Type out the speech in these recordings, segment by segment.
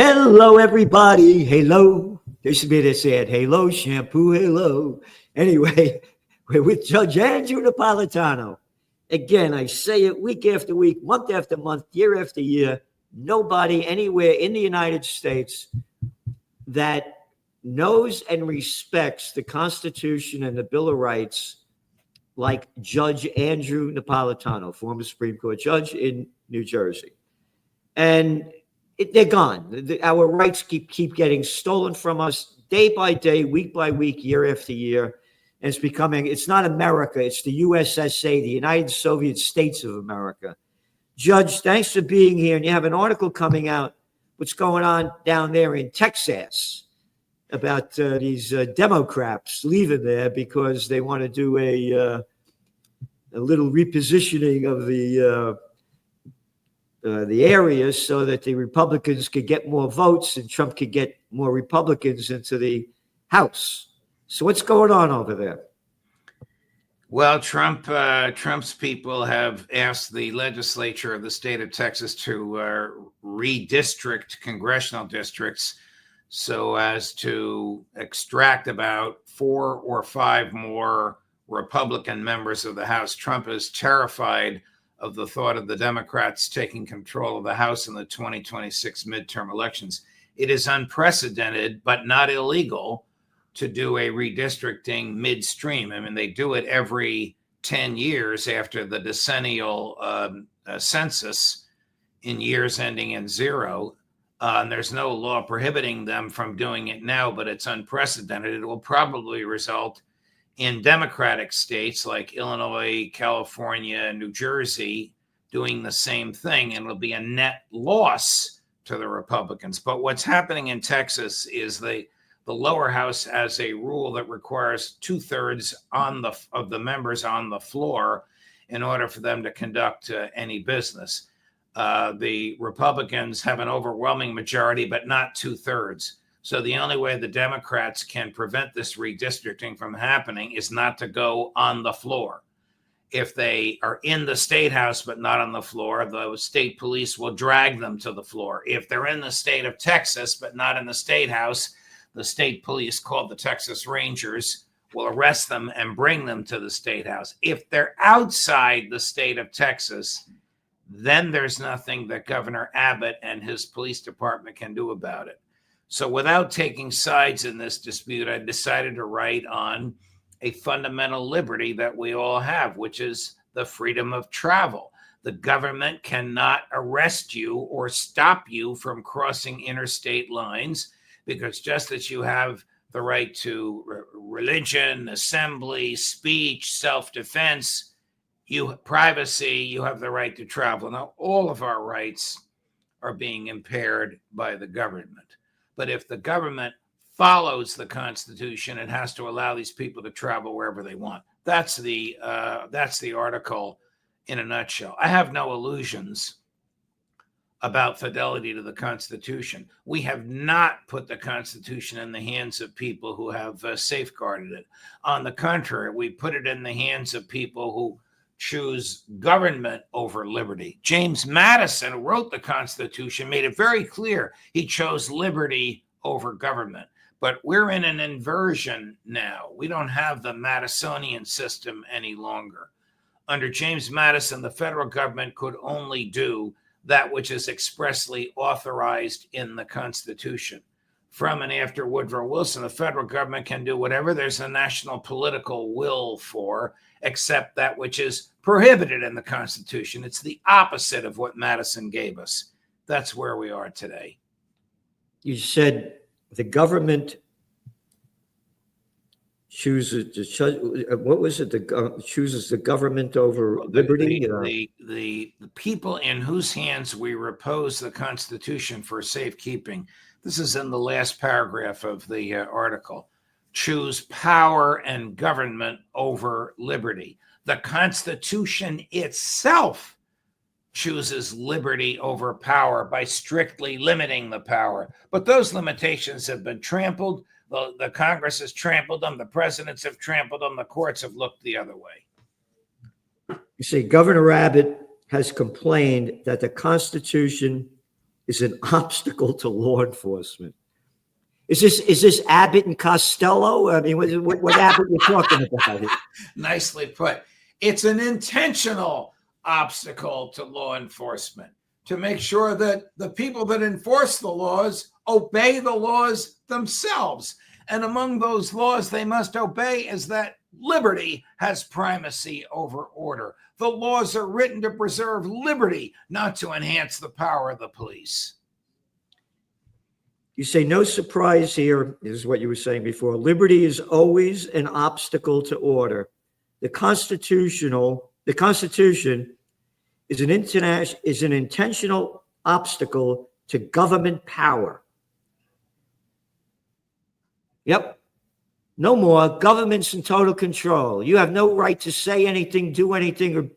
Hello, everybody. Hello. There should be this ad. Hello, shampoo. Hello. Anyway, we're with Judge Andrew Napolitano. Again, I say it week after week, month after month, year after year. Nobody anywhere in the United States that knows and respects the Constitution and the Bill of Rights like Judge Andrew Napolitano, former Supreme Court judge in New Jersey. And they're gone. Our rights keep getting stolen from us day by day, week by week, year after year. And it's not America, it's the USSA, the United Soviet States of America. Judge, thanks for being here. And you have an article coming out, what's going on down there in Texas about these Democrats leaving there because they want to do a little repositioning of the areas so that the Republicans could get more votes and Trump could get more Republicans into the House. So what's going on over there? Well, Trump's people have asked the legislature of the state of Texas to redistrict congressional districts so as to extract about 4 or 5 more Republican members of the House. Trump is terrified of the thought of the Democrats taking control of the House in the 2026 midterm elections. It is unprecedented, but not illegal, to do a redistricting midstream. I mean, they do it every 10 years after the decennial census in years ending in 0. And there's no law prohibiting them from doing it now, but it's unprecedented. It will probably result in Democratic states like Illinois, California, New Jersey doing the same thing, and it'll be a net loss to the Republicans. But what's happening in Texas is the lower house has a rule that requires 2/3 of the members on the floor in order for them to conduct any business. The Republicans have an overwhelming majority, but not 2/3. So the only way the Democrats can prevent this redistricting from happening is not to go on the floor. If they are in the state house but not on the floor, the state police will drag them to the floor. If they're in the state of Texas but not in the state house, the state police, called the Texas Rangers, will arrest them and bring them to the state house. If they're outside the state of Texas, then there's nothing that Governor Abbott and his police department can do about it. So without taking sides in this dispute, I decided to write on a fundamental liberty that we all have, which is the freedom of travel. The government cannot arrest you or stop you from crossing interstate lines, because just as you have the right to religion, assembly, speech, self-defense, privacy, you have the right to travel. Now, all of our rights are being impaired by the government. But if the government follows the Constitution, it has to allow these people to travel wherever they want. That's the article in a nutshell. I have no illusions about fidelity to the Constitution. We have not put the Constitution in the hands of people who have safeguarded it. On the contrary, we put it in the hands of people who choose government over liberty. James Madison, who wrote the Constitution, made it very clear he chose liberty over government. But we're in an inversion now. We don't have the Madisonian system any longer. Under James Madison, the federal government could only do that which is expressly authorized in the Constitution. From and after Woodrow Wilson, the federal government can do whatever there's a national political will for, except that which is prohibited in the Constitution. It's the opposite of what Madison gave us. That's where we are today. You said the government chooses what was it? Chooses the government over liberty. The people in whose hands we repose the Constitution for safekeeping. This is in the last paragraph of the article. Choose power and government over liberty. The Constitution itself chooses liberty over power by strictly limiting the power. But those limitations have been trampled. The Congress has trampled them. The presidents have trampled them. The courts have looked the other way. You see, Governor Abbott has complained that the Constitution is an obstacle to law enforcement. Is this Abbott and Costello? I mean, what Abbott you're talking about? Nicely put. It's an intentional obstacle to law enforcement to make sure that the people that enforce the laws obey the laws themselves. And among those laws they must obey is that liberty has primacy over order. The laws are written to preserve liberty, not to enhance the power of the police. You say no surprise here is what you were saying before. Liberty is always an obstacle to order. The Constitution is an intentional obstacle to government power. Yep. No more. Government's in total control. You have no right to say anything, do anything,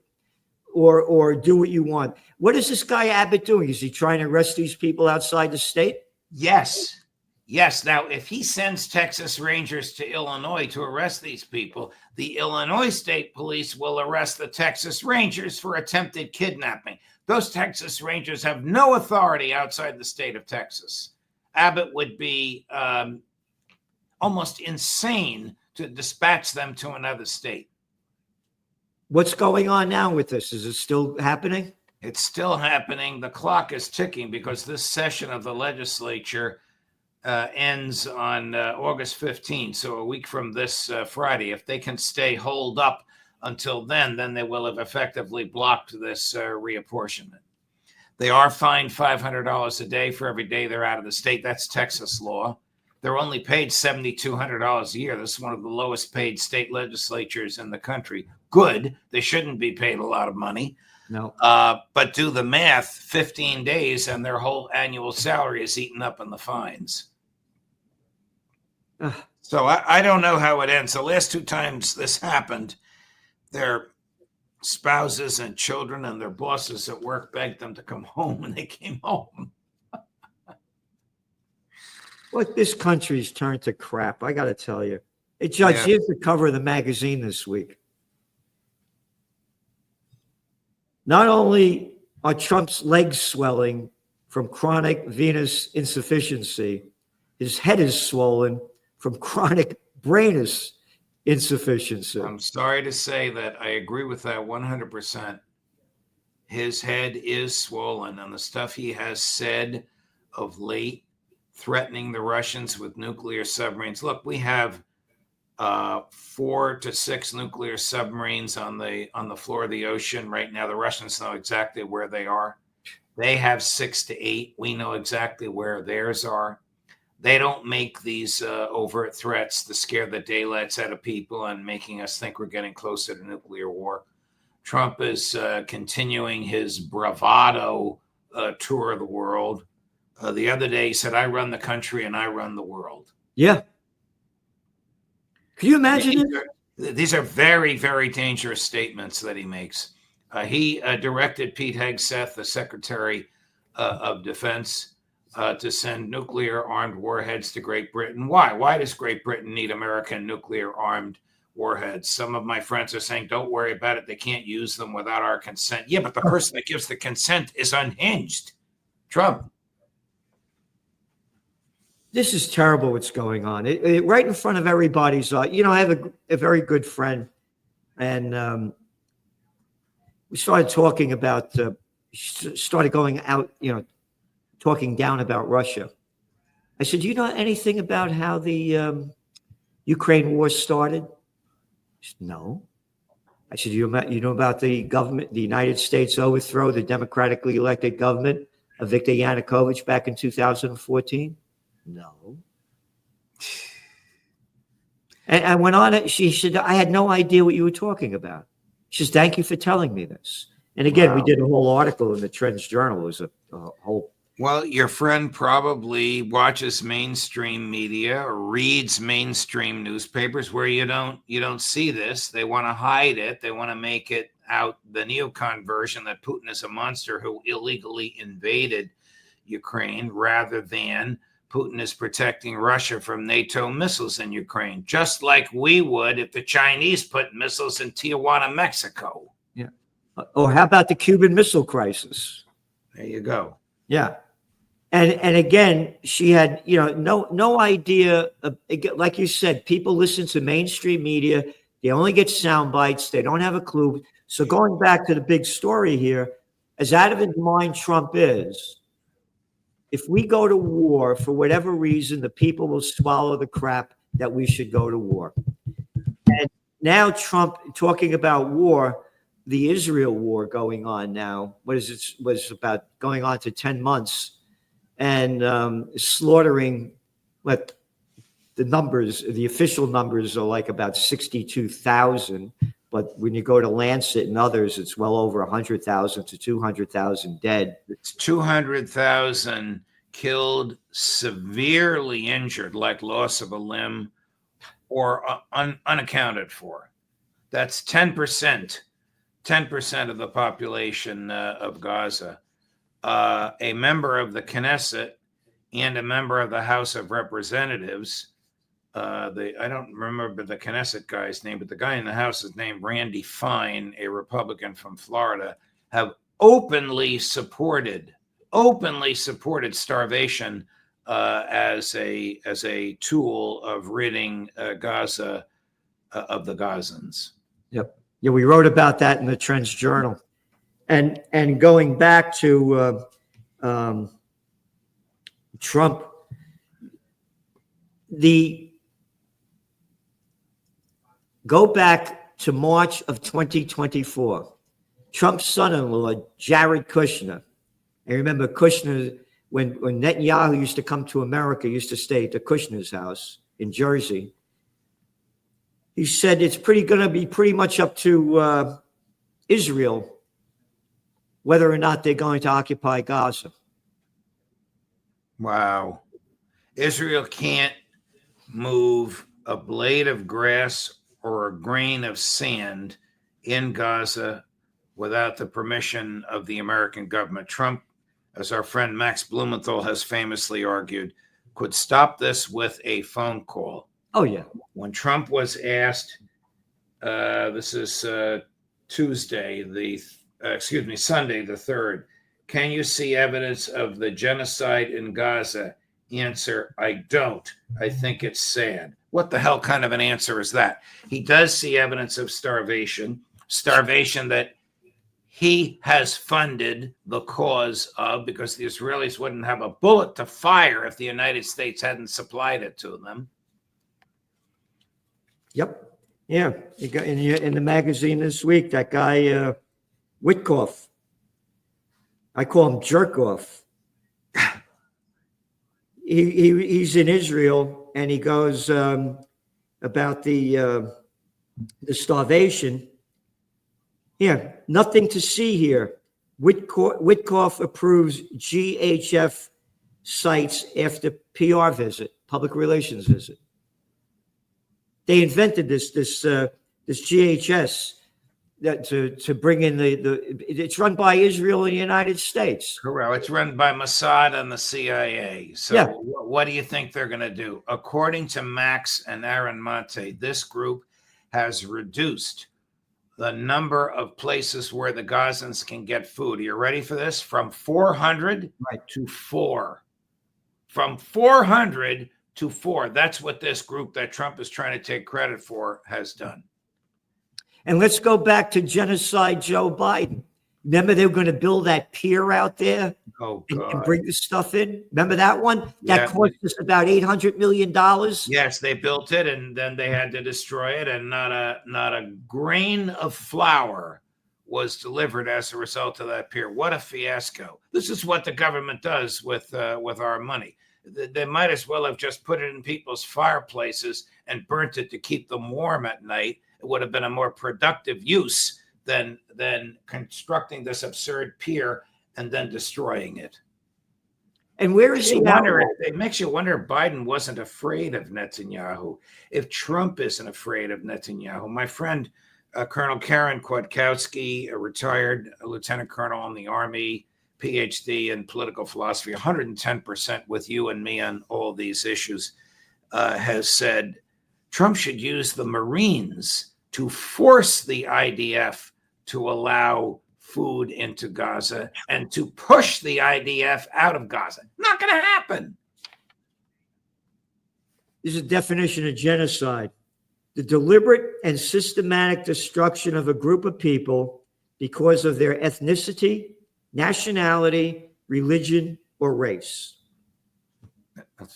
or do what you want. What is this guy Abbott doing? Is he trying to arrest these people outside the state? Yes. Yes. Now, if he sends Texas Rangers to Illinois to arrest these people, the Illinois State Police will arrest the Texas Rangers for attempted kidnapping. Those Texas Rangers have no authority outside the state of Texas. Abbott would be almost insane to dispatch them to another state. What's going on now with this? Is it still happening? It's still happening. The clock is ticking because this session of the legislature ends on August 15th, so a week from this Friday. If they can stay holed up until then they will have effectively blocked this reapportionment. They are fined $500 a day for every day they're out of the state. That's Texas law. They're only paid $7,200 a year. This is one of the lowest paid state legislatures in the country. Good. They shouldn't be paid a lot of money. No. But do the math, 15 days and their whole annual salary is eaten up in the fines. So I don't know how it ends. The last two times this happened, their spouses and children and their bosses at work begged them to come home, and they came home. Well, this country's turned to crap, I got to tell you. Hey, Judge, here's the cover of the magazine this week. Not only are Trump's legs swelling from chronic venous insufficiency, his head is swollen from chronic brain insufficiency. I'm sorry to say that I agree with that 100%. His head is swollen, and the stuff he has said of late, threatening the Russians with nuclear submarines. Look, we have 4 to 6 nuclear submarines on the floor of the ocean right now. The Russians know exactly where they are. They have 6 to 8. We know exactly where theirs are. They don't make these overt threats to scare the daylights out of people and making us think we're getting closer to nuclear war. Trump is continuing his bravado tour of the world. The other day, he said, I run the country and I run the world. Yeah. Can you imagine it? These are very, very dangerous statements that he makes. He directed Pete Hegseth, the Secretary of Defense, to send nuclear-armed warheads to Great Britain. Why? Why does Great Britain need American nuclear-armed warheads? Some of my friends are saying, don't worry about it. They can't use them without our consent. Yeah, but the person that gives the consent is unhinged. Trump. This is terrible what's going on. Right in front of everybody's I have a very good friend, and we started talking about, started going out, talking down about Russia. I said, do you know anything about how the Ukraine war started? He said, no. I said, you know about the government, the United States overthrow the democratically elected government of Viktor Yanukovych back in 2014? No. And I went on. She said, I had no idea what you were talking about. She says, thank you for telling me this. And again, wow. We did a whole article in the Trends Journal. It was a whole. Well, your friend probably watches mainstream media or reads mainstream newspapers where you don't see this. They want to hide it. They want to make it out the neocon version that Putin is a monster who illegally invaded Ukraine, rather than Putin is protecting Russia from NATO missiles in Ukraine, just like we would if the Chinese put missiles in Tijuana, Mexico. Yeah. Or how about the Cuban Missile Crisis? There you go. Yeah. And again, she had, no idea. Like you said, people listen to mainstream media. They only get sound bites. They don't have a clue. So going back to the big story here, as out of his mind Trump is, if we go to war for whatever reason, the people will swallow the crap that we should go to war. And now Trump talking about war, the Israel war going on now, was about going on to 10 months. And slaughtering, what the official numbers are like about 62,000. But when you go to Lancet and others, it's well over 100,000 to 200,000 dead. It's 200,000 killed, severely injured, like loss of a limb, or unaccounted for. That's 10% of the population of Gaza. A member of the Knesset and a member of the House of Representatives, I don't remember the Knesset guy's name, but the guy in the House is named Randy Fine, a Republican from Florida, have openly supported starvation as a tool of ridding Gaza of the Gazans. Yep. Yeah, we wrote about that in the Trends Journal. And going back to Trump, go back to March of 2024. Trump's son-in-law, Jared Kushner. I remember Kushner, when Netanyahu used to come to America, used to stay at the Kushner's house in Jersey. He said it's going to be pretty much up to Israel whether or not they're going to occupy Gaza. Wow. Israel can't move a blade of grass or a grain of sand in Gaza without the permission of the American government. Trump, as our friend Max Blumenthal has famously argued, could stop this with a phone call. Oh, yeah. When Trump was asked, this is Sunday the 3rd, can you see evidence of the genocide in Gaza? Answer, I don't. I think it's sad. What the hell kind of an answer is that? He does see evidence of starvation that he has funded the cause of, because the Israelis wouldn't have a bullet to fire if the United States hadn't supplied it to them. Yep. Yeah. You got in the magazine this week, that guy, Witkoff. I call him Jerkoff. He's in Israel, and he goes about the starvation. Yeah, nothing to see here. Witkoff approves GHF sites after PR visit, public relations visit. They invented this GHS that to bring in it's run by Israel and the United States. Correct. It's run by Mossad and the CIA. So yeah. What do you think they're going to do? According to Max and Aaron Mate, this group has reduced the number of places where the Gazans can get food. Are you ready for this? From 400 to 4. From 400 to 4. That's what this group that Trump is trying to take credit for has done. And let's go back to genocide Joe Biden. Remember they were going to build that pier out there and bring the stuff in? Remember that one? That cost us about $800 million? Yes, they built it, and then they had to destroy it, and not a grain of flour was delivered as a result of that pier. What a fiasco. This is what the government does with our money. They might as well have just put it in people's fireplaces and burnt it to keep them warm at night. It would have been a more productive use than constructing this absurd pier and then destroying it. And where is he now? It makes you wonder if Biden wasn't afraid of Netanyahu. If Trump isn't afraid of Netanyahu. My friend, Colonel Karen Kwiatkowski, a retired lieutenant colonel in the Army, PhD in political philosophy, 110% with you and me on all these issues, has said Trump should use the Marines to force the IDF to allow food into Gaza and to push the IDF out of Gaza. Not going to happen. This is a definition of genocide: the deliberate and systematic destruction of a group of people because of their ethnicity, nationality, religion, or race.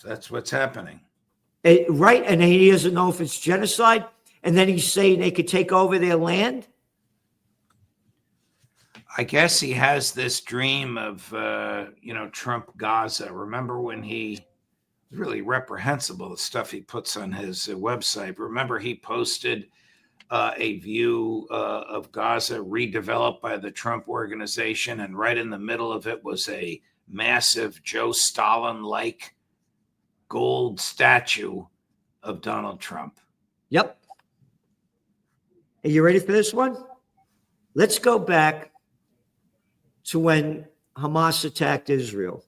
That's what's happening. Right? And he doesn't know if it's genocide. And then he's saying they could take over their land. I guess he has this dream of, Trump Gaza. Remember when he really reprehensible, the stuff he puts on his website. Remember, he posted a view of Gaza redeveloped by the Trump organization, and right in the middle of it was a massive Joe Stalin-like gold statue of Donald Trump. Yep. Are you ready for this one? Let's go back to when Hamas attacked Israel.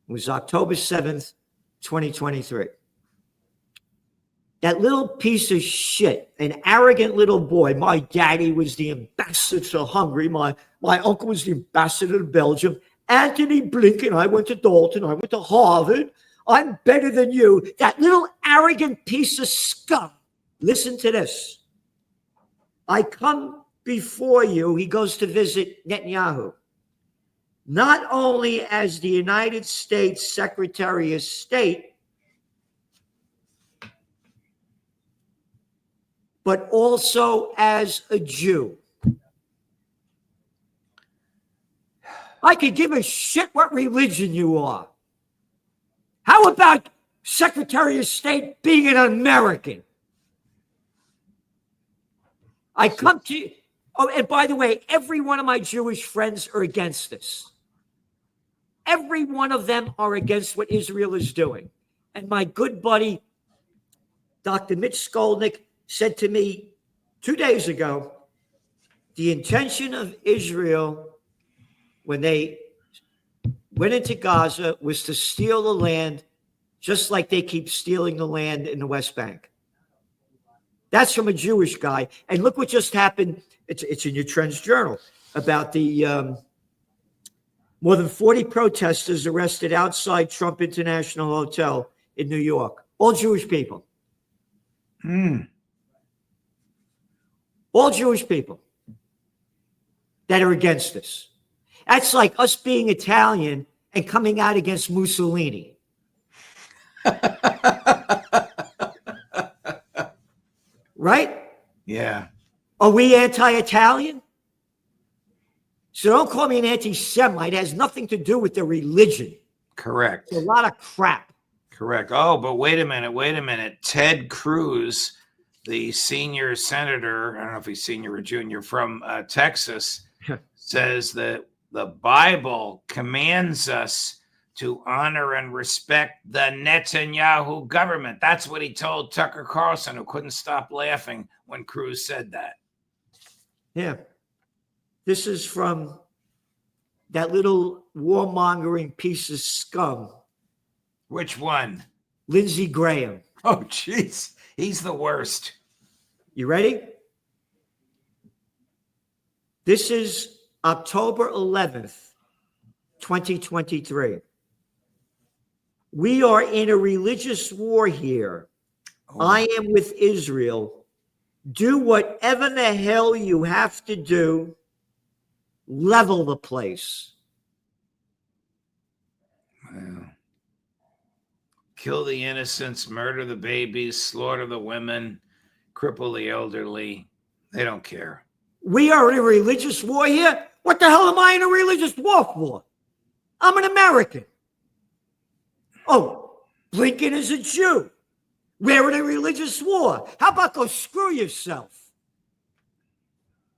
It was October 7th, 2023. That little piece of shit, an arrogant little boy. My daddy was the ambassador to Hungary. My uncle was the ambassador to Belgium. Anthony Blinken, I went to Dalton. I went to Harvard. I'm better than you. That little arrogant piece of scum. Listen to this. I come before you. He goes to visit Netanyahu. Not only as the United States Secretary of State, but also as a Jew. I could give a shit what religion you are. How about Secretary of State being an American? I come to you. Oh, and by the way, every one of my Jewish friends are against this. Every one of them are against what Israel is doing. And my good buddy, Dr. Mitch Skolnick, said to me 2 days ago, the intention of Israel when they went into Gaza was to steal the land, just like they keep stealing the land in the West Bank. That's from a Jewish guy. And look what just happened. It's in your Trends Journal about the more than 40 protesters arrested outside Trump International Hotel in New York. All Jewish people. All Jewish people that are against this. That's like us being Italian and coming out against Mussolini. Right? Yeah. Are we anti-Italian? So don't call me an anti-Semite. It has nothing to do with their religion. Correct. It's a lot of crap. Correct. Oh, but wait a minute. Ted Cruz, the senior senator, I don't know if he's senior or junior, from Texas, says that the Bible commands us to honor and respect the Netanyahu government. That's what he told Tucker Carlson, who couldn't stop laughing when Cruz said that. Yeah. This is from that little warmongering piece of scum. Which one? Lindsey Graham. Oh, jeez. He's the worst. You ready? This is October 11th, 2023. We are in a religious war here. Oh. I am with Israel. Do whatever the hell you have to do. Level the place. Wow. Kill the innocents, murder the babies, slaughter the women, cripple the elderly. They don't care. We are in a religious war here? What the hell am I in a religious war for? I'm an American. Oh, Blinken is a Jew. We're in a religious war. How about go screw yourself?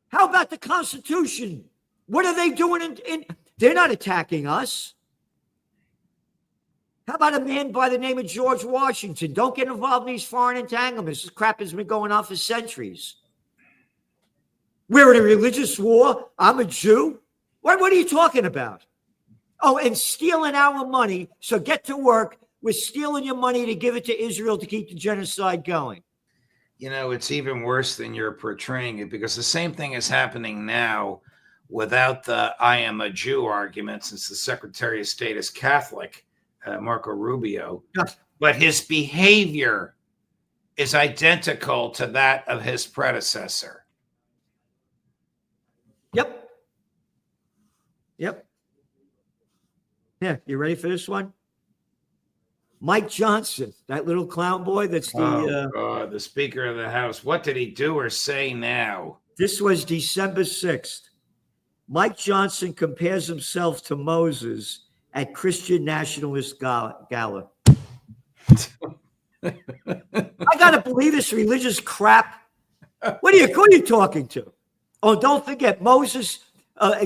How about the Constitution? What are they doing they're not attacking us. How about a man by the name of George Washington? Don't get involved in these foreign entanglements. This crap has been going on for centuries. We're in a religious war. I'm a Jew. What are you talking about? Oh, and stealing our money. So get to work with stealing your money to give it to Israel to keep the genocide going. You know, it's even worse than you're portraying it, because the same thing is happening now without the I am a Jew argument, since the Secretary of State is Catholic, Marco Rubio. Yes. But his behavior is identical to that of his predecessor. Yep. Yep. Yeah, you ready for this one? Mike Johnson, that little clown boy that's the Speaker of the House. What did he do or say now? This was December 6th. Mike Johnson compares himself to Moses at Christian Nationalist Gala. I gotta believe this religious crap. Who are you talking to? Oh, don't forget, Moses,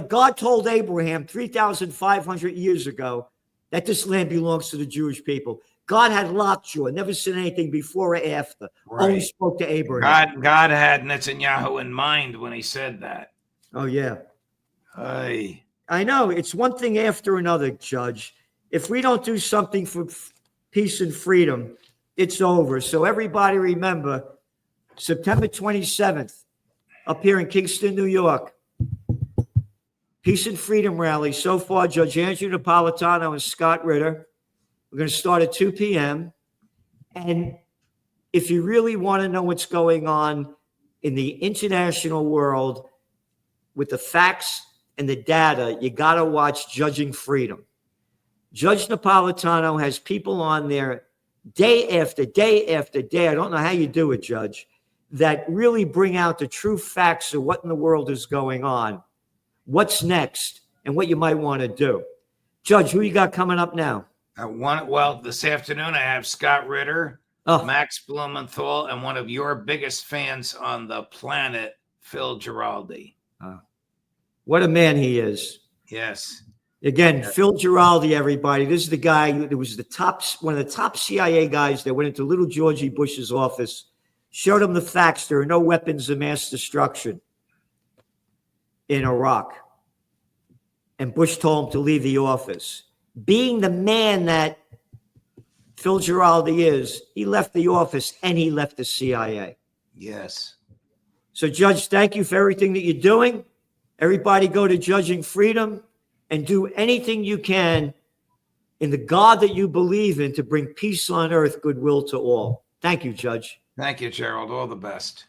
God told Abraham 3,500 years ago that this land belongs to the Jewish people. God had lockjaw, never said anything before or after. Right. Only spoke to Abraham. God had Netanyahu in mind when he said that. Oh, yeah. Aye. I know. It's one thing after another, Judge. If we don't do something for peace and freedom, it's over. So everybody remember, September 27th, up here in Kingston, New York, Peace and Freedom Rally. So far, Judge Andrew Napolitano and Scott Ritter. We're going to start at 2 p.m. And if you really want to know what's going on in the international world with the facts and the data, you got to watch Judging Freedom. Judge Napolitano has people on there day after day after day. I don't know how you do it, Judge, that really bring out the true facts of what in the world is going on, what's next, and what you might want to do. Judge, who you got coming up now? This afternoon I have Scott Ritter, Max Blumenthal, and one of your biggest fans on the planet, Phil Giraldi. What a man he is. Yes. Again, yes. Phil Giraldi, everybody. This is the guy that was one of the top CIA guys that went into little Georgie Bush's office, showed him the facts. There are no weapons of mass destruction in Iraq. And Bush told him to leave the office. Being the man that Phil Giraldi is, he left the office and he left the CIA. Yes. So, Judge, thank you for everything that you're doing. Everybody go to Judging Freedom and do anything you can in the God that you believe in to bring peace on earth, goodwill to all. Thank you, Judge. Thank you, Gerald. All the best.